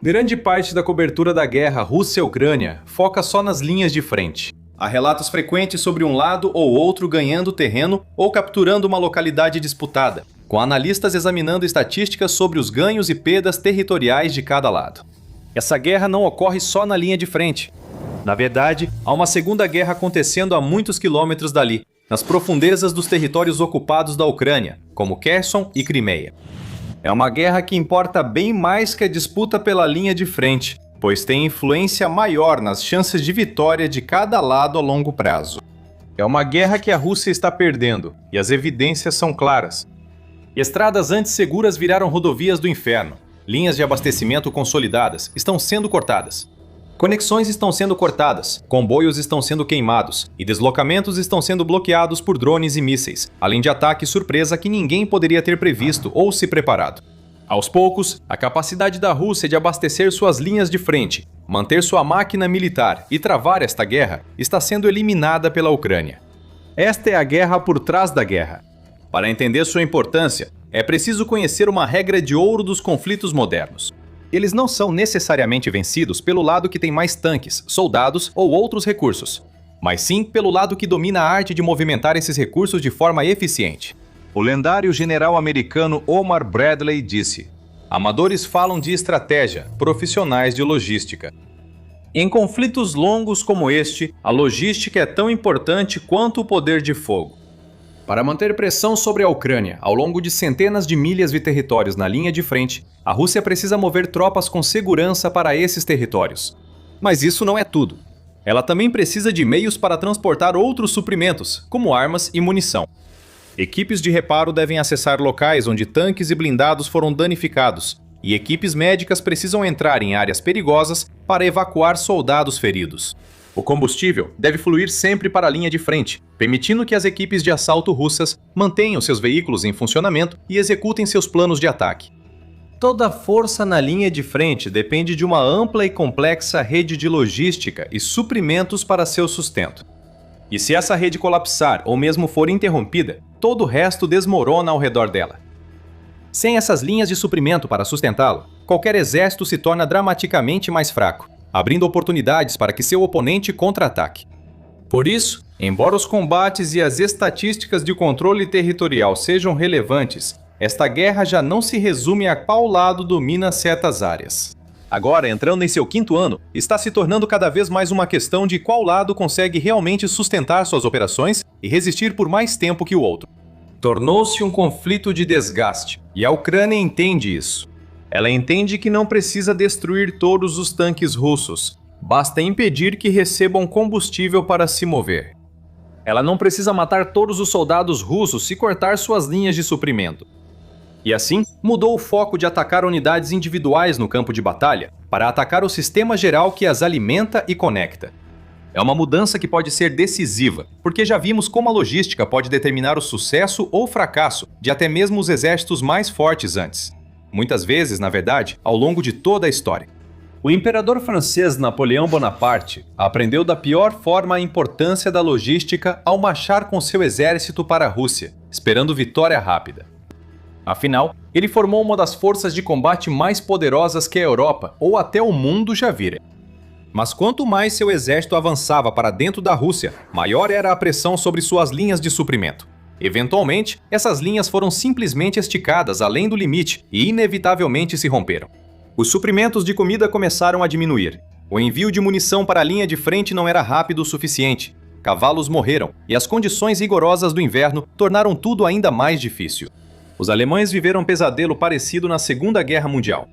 Grande parte da cobertura da guerra Rússia-Ucrânia foca só nas linhas de frente. Há relatos frequentes sobre um lado ou outro ganhando terreno ou capturando uma localidade disputada, com analistas examinando estatísticas sobre os ganhos e perdas territoriais de cada lado. Essa guerra não ocorre só na linha de frente. Na verdade, há uma segunda guerra acontecendo a muitos quilômetros dali, nas profundezas dos territórios ocupados da Ucrânia, como Kherson e Crimeia. É uma guerra que importa bem mais que a disputa pela linha de frente, pois tem influência maior nas chances de vitória de cada lado a longo prazo. É uma guerra que a Rússia está perdendo, e as evidências são claras. Estradas antes seguras viraram rodovias do inferno. Linhas de abastecimento consolidadas estão sendo cortadas. Conexões estão sendo cortadas, comboios estão sendo queimados e deslocamentos estão sendo bloqueados por drones e mísseis, além de ataques surpresa que ninguém poderia ter previsto ou se preparado. Aos poucos, a capacidade da Rússia de abastecer suas linhas de frente, manter sua máquina militar e travar esta guerra está sendo eliminada pela Ucrânia. Esta é a guerra por trás da guerra. Para entender sua importância, é preciso conhecer uma regra de ouro dos conflitos modernos. Eles não são necessariamente vencidos pelo lado que tem mais tanques, soldados ou outros recursos, mas sim pelo lado que domina a arte de movimentar esses recursos de forma eficiente. O lendário general americano Omar Bradley disse: "Amadores falam de estratégia, profissionais de logística." Em conflitos longos como este, a logística é tão importante quanto o poder de fogo. Para manter pressão sobre a Ucrânia ao longo de centenas de milhas de territórios na linha de frente, a Rússia precisa mover tropas com segurança para esses territórios. Mas isso não é tudo. Ela também precisa de meios para transportar outros suprimentos, como armas e munição. Equipes de reparo devem acessar locais onde tanques e blindados foram danificados, e equipes médicas precisam entrar em áreas perigosas para evacuar soldados feridos. O combustível deve fluir sempre para a linha de frente, permitindo que as equipes de assalto russas mantenham seus veículos em funcionamento e executem seus planos de ataque. Toda força na linha de frente depende de uma ampla e complexa rede de logística e suprimentos para seu sustento. E se essa rede colapsar ou mesmo for interrompida, todo o resto desmorona ao redor dela. Sem essas linhas de suprimento para sustentá-lo, qualquer exército se torna dramaticamente mais fraco, abrindo oportunidades para que seu oponente contra-ataque. Por isso, embora os combates e as estatísticas de controle territorial sejam relevantes, esta guerra já não se resume a qual lado domina certas áreas. Agora, entrando em seu 5º ano, está se tornando cada vez mais uma questão de qual lado consegue realmente sustentar suas operações e resistir por mais tempo que o outro. Tornou-se um conflito de desgaste, e a Ucrânia entende isso. Ela entende que não precisa destruir todos os tanques russos, basta impedir que recebam combustível para se mover. Ela não precisa matar todos os soldados russos e cortar suas linhas de suprimento. E assim, mudou o foco de atacar unidades individuais no campo de batalha para atacar o sistema geral que as alimenta e conecta. É uma mudança que pode ser decisiva, porque já vimos como a logística pode determinar o sucesso ou fracasso de até mesmo os exércitos mais fortes antes. Muitas vezes, na verdade, ao longo de toda a história. O imperador francês Napoleão Bonaparte aprendeu da pior forma a importância da logística ao marchar com seu exército para a Rússia, esperando vitória rápida. Afinal, ele formou uma das forças de combate mais poderosas que a Europa ou até o mundo já vira. Mas quanto mais seu exército avançava para dentro da Rússia, maior era a pressão sobre suas linhas de suprimento. Eventualmente, essas linhas foram simplesmente esticadas além do limite e inevitavelmente se romperam. Os suprimentos de comida começaram a diminuir. O envio de munição para a linha de frente não era rápido o suficiente. Cavalos morreram e as condições rigorosas do inverno tornaram tudo ainda mais difícil. Os alemães viveram um pesadelo parecido na Segunda Guerra Mundial.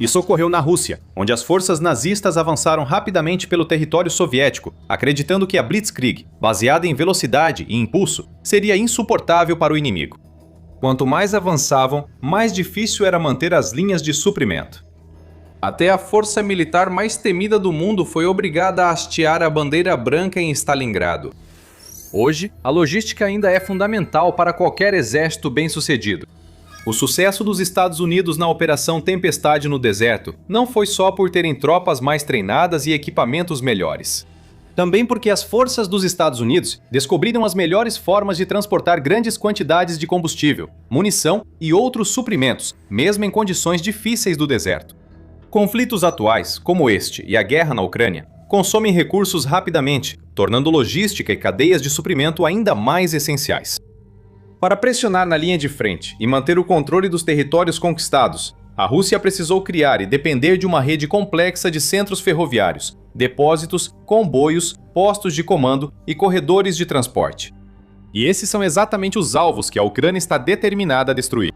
Isso ocorreu na Rússia, onde as forças nazistas avançaram rapidamente pelo território soviético, acreditando que a Blitzkrieg, baseada em velocidade e impulso, seria insuportável para o inimigo. Quanto mais avançavam, mais difícil era manter as linhas de suprimento. Até a força militar mais temida do mundo foi obrigada a hastear a bandeira branca em Stalingrado. Hoje, a logística ainda é fundamental para qualquer exército bem-sucedido. O sucesso dos Estados Unidos na Operação Tempestade no deserto não foi só por terem tropas mais treinadas e equipamentos melhores. Também porque as forças dos Estados Unidos descobriram as melhores formas de transportar grandes quantidades de combustível, munição e outros suprimentos, mesmo em condições difíceis do deserto. Conflitos atuais, como este e a guerra na Ucrânia, consomem recursos rapidamente, tornando logística e cadeias de suprimento ainda mais essenciais. Para pressionar na linha de frente e manter o controle dos territórios conquistados, a Rússia precisou criar e depender de uma rede complexa de centros ferroviários, depósitos, comboios, postos de comando e corredores de transporte. E esses são exatamente os alvos que a Ucrânia está determinada a destruir.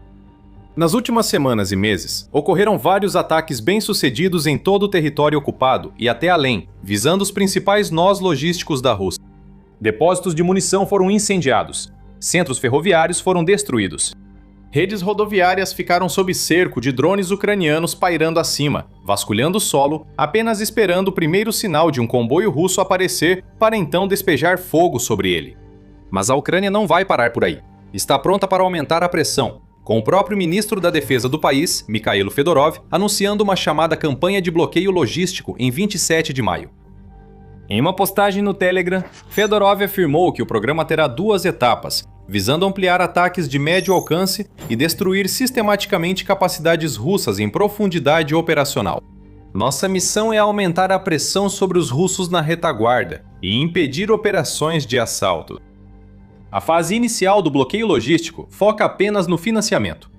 Nas últimas semanas e meses, ocorreram vários ataques bem-sucedidos em todo o território ocupado e até além, visando os principais nós logísticos da Rússia. Depósitos de munição foram incendiados, centros ferroviários foram destruídos. Redes rodoviárias ficaram sob cerco de drones ucranianos pairando acima, vasculhando o solo, apenas esperando o primeiro sinal de um comboio russo aparecer para então despejar fogo sobre ele. Mas a Ucrânia não vai parar por aí. Está pronta para aumentar a pressão, com o próprio ministro da Defesa do país, Mikhailo Fedorov, anunciando uma chamada campanha de bloqueio logístico em 27 de maio. Em uma postagem no Telegram, Fedorov afirmou que o programa terá 2 etapas, visando ampliar ataques de médio alcance e destruir sistematicamente capacidades russas em profundidade operacional. Nossa missão é aumentar a pressão sobre os russos na retaguarda e impedir operações de assalto. A fase inicial do bloqueio logístico foca apenas no financiamento.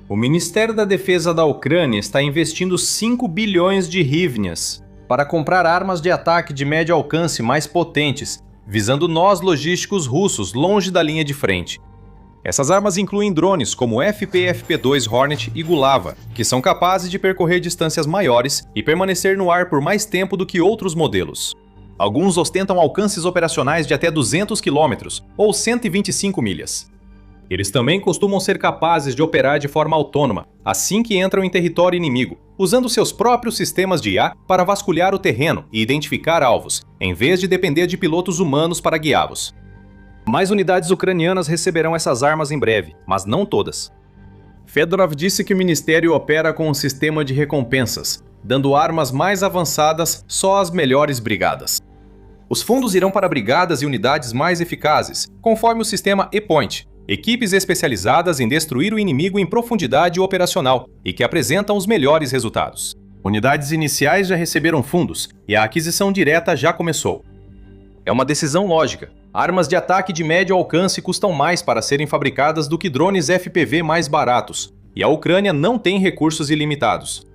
O Ministério da Defesa da Ucrânia está investindo 5 bilhões de hryvnias para comprar armas de ataque de médio alcance mais potentes, visando nós logísticos russos longe da linha de frente. Essas armas incluem drones como o FP-FP2 Hornet e Gulava, que são capazes de percorrer distâncias maiores e permanecer no ar por mais tempo do que outros modelos. Alguns ostentam alcances operacionais de até 200 km ou 125 milhas. Eles também costumam ser capazes de operar de forma autônoma, assim que entram em território inimigo, usando seus próprios sistemas de IA para vasculhar o terreno e identificar alvos, em vez de depender de pilotos humanos para guiá-los. Mais unidades ucranianas receberão essas armas em breve, mas não todas. Fedorov disse que o ministério opera com um sistema de recompensas, dando armas mais avançadas só às melhores brigadas. Os fundos irão para brigadas e unidades mais eficazes, conforme o sistema E-Point, equipes especializadas em destruir o inimigo em profundidade operacional e que apresentam os melhores resultados. Unidades iniciais já receberam fundos e a aquisição direta já começou. É uma decisão lógica. Armas de ataque de médio alcance custam mais para serem fabricadas do que drones FPV mais baratos, e a Ucrânia não tem recursos ilimitados.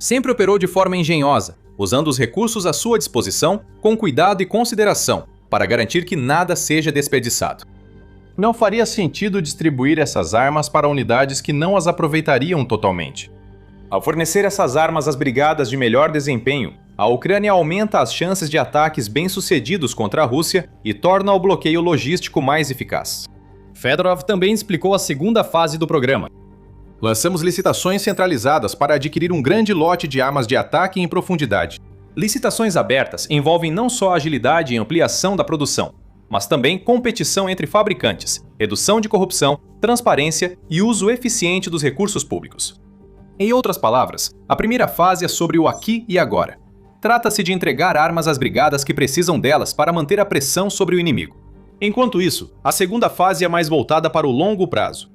Sempre operou de forma engenhosa, usando os recursos à sua disposição com cuidado e consideração, para garantir que nada seja desperdiçado. Não faria sentido distribuir essas armas para unidades que não as aproveitariam totalmente. Ao fornecer essas armas às brigadas de melhor desempenho, a Ucrânia aumenta as chances de ataques bem-sucedidos contra a Rússia e torna o bloqueio logístico mais eficaz. Fedorov também explicou a segunda fase do programa. Lançamos licitações centralizadas para adquirir um grande lote de armas de ataque em profundidade. Licitações abertas envolvem não só agilidade e ampliação da produção, mas também competição entre fabricantes, redução de corrupção, transparência e uso eficiente dos recursos públicos. Em outras palavras, a primeira fase é sobre o aqui e agora. Trata-se de entregar armas às brigadas que precisam delas para manter a pressão sobre o inimigo. Enquanto isso, a segunda fase é mais voltada para o longo prazo.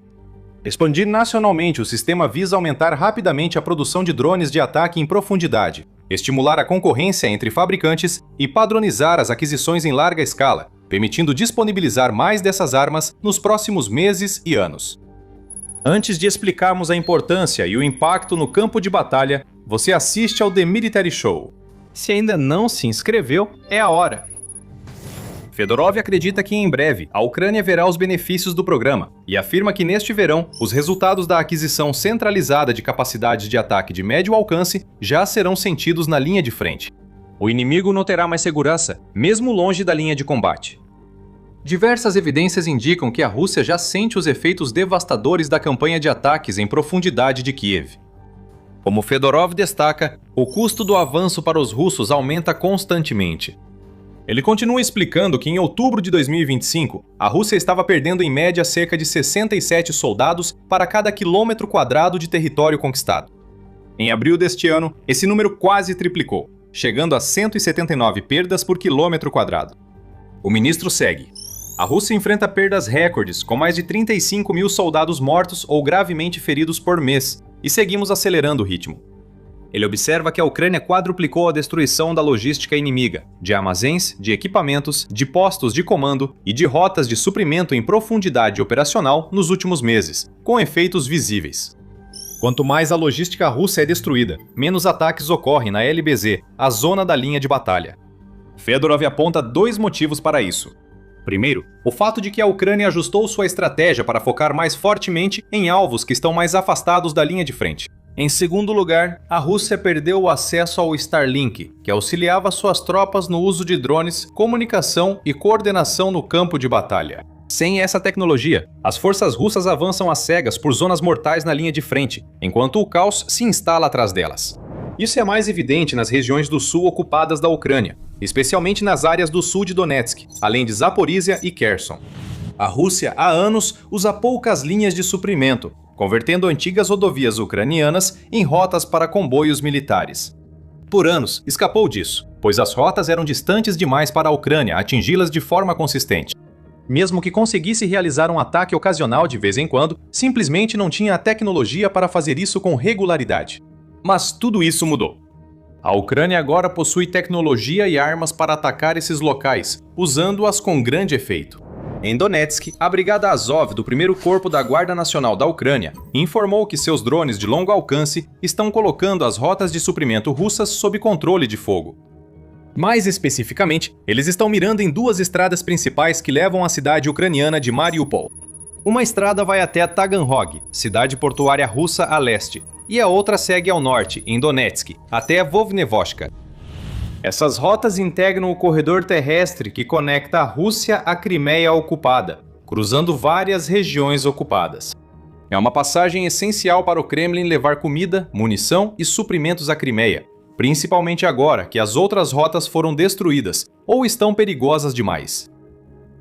Expandir nacionalmente o sistema visa aumentar rapidamente a produção de drones de ataque em profundidade, estimular a concorrência entre fabricantes e padronizar as aquisições em larga escala, permitindo disponibilizar mais dessas armas nos próximos meses e anos. Antes de explicarmos a importância e o impacto no campo de batalha, você assiste ao The Military Show. Se ainda não se inscreveu, é a hora! Fedorov acredita que em breve a Ucrânia verá os benefícios do programa e afirma que neste verão os resultados da aquisição centralizada de capacidades de ataque de médio alcance já serão sentidos na linha de frente. O inimigo não terá mais segurança, mesmo longe da linha de combate. Diversas evidências indicam que a Rússia já sente os efeitos devastadores da campanha de ataques em profundidade de Kiev. Como Fedorov destaca, o custo do avanço para os russos aumenta constantemente. Ele continua explicando que em outubro de 2025, a Rússia estava perdendo em média cerca de 67 soldados para cada quilômetro quadrado de território conquistado. Em abril deste ano, esse número quase triplicou, chegando a 179 perdas por quilômetro quadrado. O ministro segue. A Rússia enfrenta perdas recordes, com mais de 35 mil soldados mortos ou gravemente feridos por mês, e seguimos acelerando o ritmo. Ele observa que a Ucrânia quadruplicou a destruição da logística inimiga, de armazéns, de equipamentos, de postos de comando e de rotas de suprimento em profundidade operacional nos últimos meses, com efeitos visíveis. Quanto mais a logística russa é destruída, menos ataques ocorrem na LBZ, a zona da linha de batalha. Fedorov aponta 2 motivos para isso. Primeiro, o fato de que a Ucrânia ajustou sua estratégia para focar mais fortemente em alvos que estão mais afastados da linha de frente. Em segundo lugar, a Rússia perdeu o acesso ao Starlink, que auxiliava suas tropas no uso de drones, comunicação e coordenação no campo de batalha. Sem essa tecnologia, as forças russas avançam às cegas por zonas mortais na linha de frente, enquanto o caos se instala atrás delas. Isso é mais evidente nas regiões do sul ocupadas da Ucrânia, especialmente nas áreas do sul de Donetsk, além de Zaporizhia e Kherson. A Rússia, há anos, usa poucas linhas de suprimento, convertendo antigas rodovias ucranianas em rotas para comboios militares. Por anos, escapou disso, pois as rotas eram distantes demais para a Ucrânia atingi-las de forma consistente. Mesmo que conseguisse realizar um ataque ocasional de vez em quando, simplesmente não tinha a tecnologia para fazer isso com regularidade. Mas tudo isso mudou. A Ucrânia agora possui tecnologia e armas para atacar esses locais, usando-as com grande efeito. Em Donetsk, a Brigada Azov do 1º Corpo da Guarda Nacional da Ucrânia informou que seus drones de longo alcance estão colocando as rotas de suprimento russas sob controle de fogo. Mais especificamente, eles estão mirando em 2 estradas principais que levam à cidade ucraniana de Mariupol. Uma estrada vai até Taganrog, cidade portuária russa a leste, e a outra segue ao norte, em Donetsk, até Vovnevoshka. Essas rotas integram o corredor terrestre que conecta a Rússia à Crimeia ocupada, cruzando várias regiões ocupadas. É uma passagem essencial para o Kremlin levar comida, munição e suprimentos à Crimeia, principalmente agora que as outras rotas foram destruídas ou estão perigosas demais.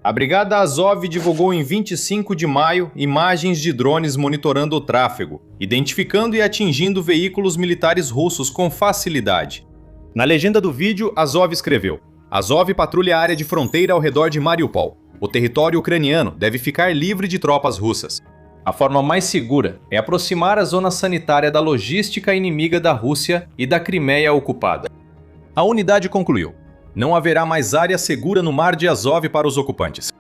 A Brigada Azov divulgou em 25 de maio imagens de drones monitorando o tráfego, identificando e atingindo veículos militares russos com facilidade. Na legenda do vídeo, Azov escreveu: Azov patrulha a área de fronteira ao redor de Mariupol. O território ucraniano deve ficar livre de tropas russas. A forma mais segura é aproximar a zona sanitária da logística inimiga da Rússia e da Crimeia ocupada. A unidade concluiu: não haverá mais área segura no Mar de Azov para os ocupantes.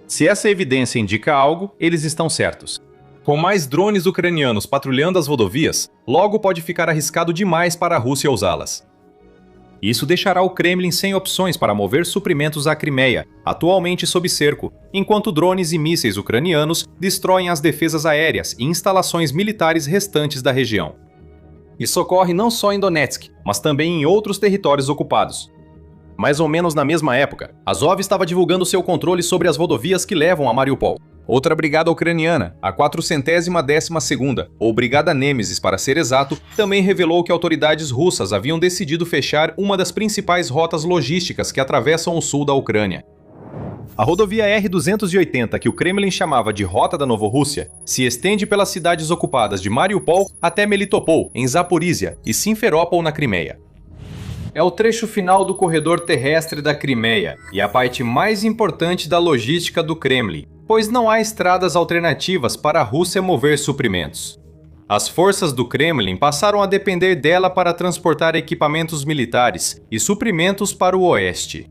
Se essa evidência indica algo, eles estão certos. Com mais drones ucranianos patrulhando as rodovias, logo pode ficar arriscado demais para a Rússia usá-las. Isso deixará o Kremlin sem opções para mover suprimentos à Crimeia, atualmente sob cerco, enquanto drones e mísseis ucranianos destroem as defesas aéreas e instalações militares restantes da região. Isso ocorre não só em Donetsk, mas também em outros territórios ocupados. Mais ou menos na mesma época, Azov estava divulgando seu controle sobre as rodovias que levam a Mariupol. Outra brigada ucraniana, a 412ª, ou Brigada Nêmesis para ser exato, também revelou que autoridades russas haviam decidido fechar uma das principais rotas logísticas que atravessam o sul da Ucrânia. A rodovia R-280, que o Kremlin chamava de Rota da Novorússia, se estende pelas cidades ocupadas de Mariupol até Melitopol, em Zaporizhia, e Simferópol, na Crimeia. É o trecho final do corredor terrestre da Crimeia e a parte mais importante da logística do Kremlin, pois não há estradas alternativas para a Rússia mover suprimentos. As forças do Kremlin passaram a depender dela para transportar equipamentos militares e suprimentos para o oeste.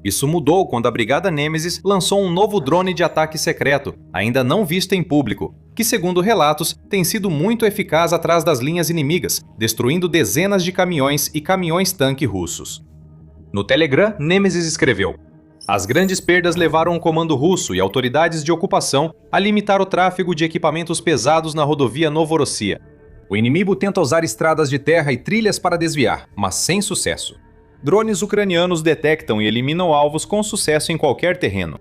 Isso mudou quando a Brigada Nêmesis lançou um novo drone de ataque secreto, ainda não visto em público, que, segundo relatos, tem sido muito eficaz atrás das linhas inimigas, destruindo dezenas de caminhões e caminhões-tanque russos. No Telegram, Nêmesis escreveu: as grandes perdas levaram o comando russo e autoridades de ocupação a limitar o tráfego de equipamentos pesados na rodovia Novorossia. O inimigo tenta usar estradas de terra e trilhas para desviar, mas sem sucesso. Drones ucranianos detectam e eliminam alvos com sucesso em qualquer terreno.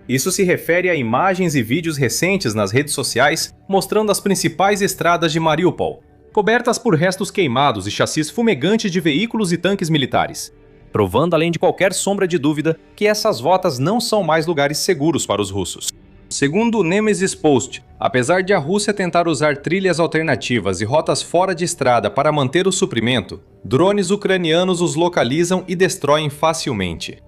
Isso se refere a imagens e vídeos recentes nas redes sociais mostrando as principais estradas de Mariupol, cobertas por restos queimados e chassis fumegantes de veículos e tanques militares, provando além de qualquer sombra de dúvida que essas rotas não são mais lugares seguros para os russos. Segundo o Nemesis Post, apesar de a Rússia tentar usar trilhas alternativas e rotas fora de estrada para manter o suprimento, drones ucranianos os localizam e destroem facilmente.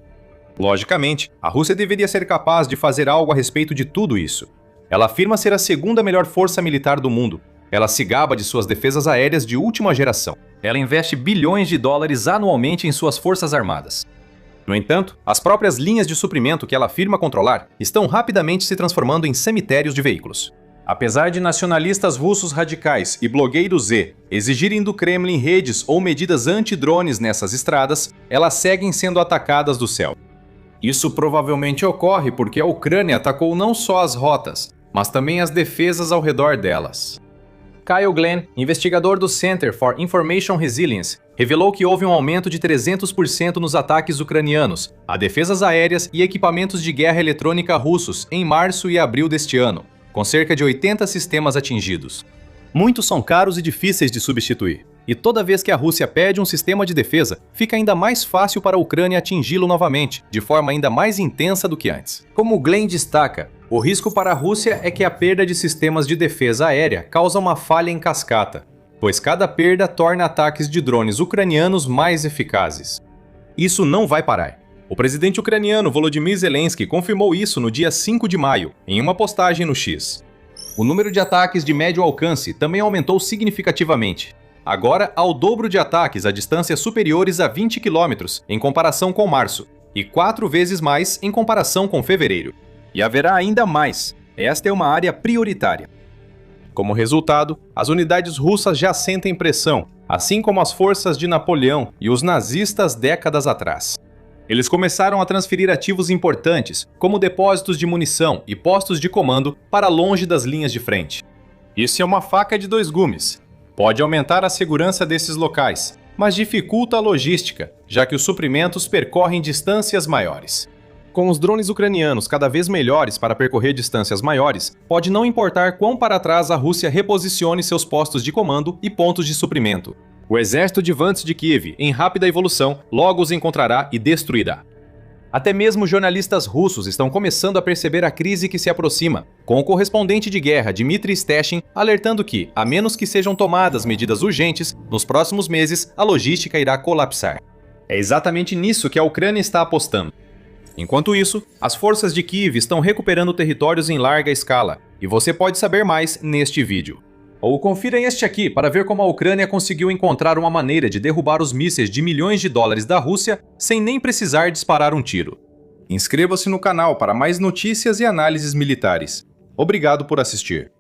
Logicamente, a Rússia deveria ser capaz de fazer algo a respeito de tudo isso. Ela afirma ser a segunda melhor força militar do mundo. Ela se gaba de suas defesas aéreas de última geração. Ela investe bilhões de dólares anualmente em suas forças armadas. No entanto, as próprias linhas de suprimento que ela afirma controlar estão rapidamente se transformando em cemitérios de veículos. Apesar de nacionalistas russos radicais e blogueiros exigirem do Kremlin redes ou medidas anti-drones nessas estradas, elas seguem sendo atacadas do céu. Isso provavelmente ocorre porque a Ucrânia atacou não só as rotas, mas também as defesas ao redor delas. Kyle Glenn, investigador do Center for Information Resilience, revelou que houve um aumento de 300% nos ataques ucranianos a defesas aéreas e equipamentos de guerra eletrônica russos em março e abril deste ano, com cerca de 80 sistemas atingidos. Muitos são caros e difíceis de substituir, e toda vez que a Rússia pede um sistema de defesa, fica ainda mais fácil para a Ucrânia atingi-lo novamente, de forma ainda mais intensa do que antes. Como Glenn destaca, o risco para a Rússia é que a perda de sistemas de defesa aérea causa uma falha em cascata, pois cada perda torna ataques de drones ucranianos mais eficazes. Isso não vai parar. O presidente ucraniano Volodymyr Zelensky confirmou isso no dia 5 de maio, em uma postagem no X. O número de ataques de médio alcance também aumentou significativamente. Agora há o dobro de ataques a distâncias superiores a 20 km em comparação com março, e 4 vezes mais em comparação com fevereiro. E haverá ainda mais. Esta é uma área prioritária. Como resultado, as unidades russas já sentem pressão, assim como as forças de Napoleão e os nazistas décadas atrás. Eles começaram a transferir ativos importantes, como depósitos de munição e postos de comando, para longe das linhas de frente. Isso é uma faca de dois gumes. Pode aumentar a segurança desses locais, mas dificulta a logística, já que os suprimentos percorrem distâncias maiores. Com os drones ucranianos cada vez melhores para percorrer distâncias maiores, pode não importar quão para trás a Rússia reposicione seus postos de comando e pontos de suprimento. O exército de Vantes de Kiev, em rápida evolução, logo os encontrará e destruirá. Até mesmo jornalistas russos estão começando a perceber a crise que se aproxima, com o correspondente de guerra Dmitry Steshin alertando que, a menos que sejam tomadas medidas urgentes, nos próximos meses a logística irá colapsar. É exatamente nisso que a Ucrânia está apostando. Enquanto isso, as forças de Kiev estão recuperando territórios em larga escala, e você pode saber mais neste vídeo. Ou confira este aqui para ver como a Ucrânia conseguiu encontrar uma maneira de derrubar os mísseis de milhões de dólares da Rússia sem nem precisar disparar um tiro. Inscreva-se no canal para mais notícias e análises militares. Obrigado por assistir.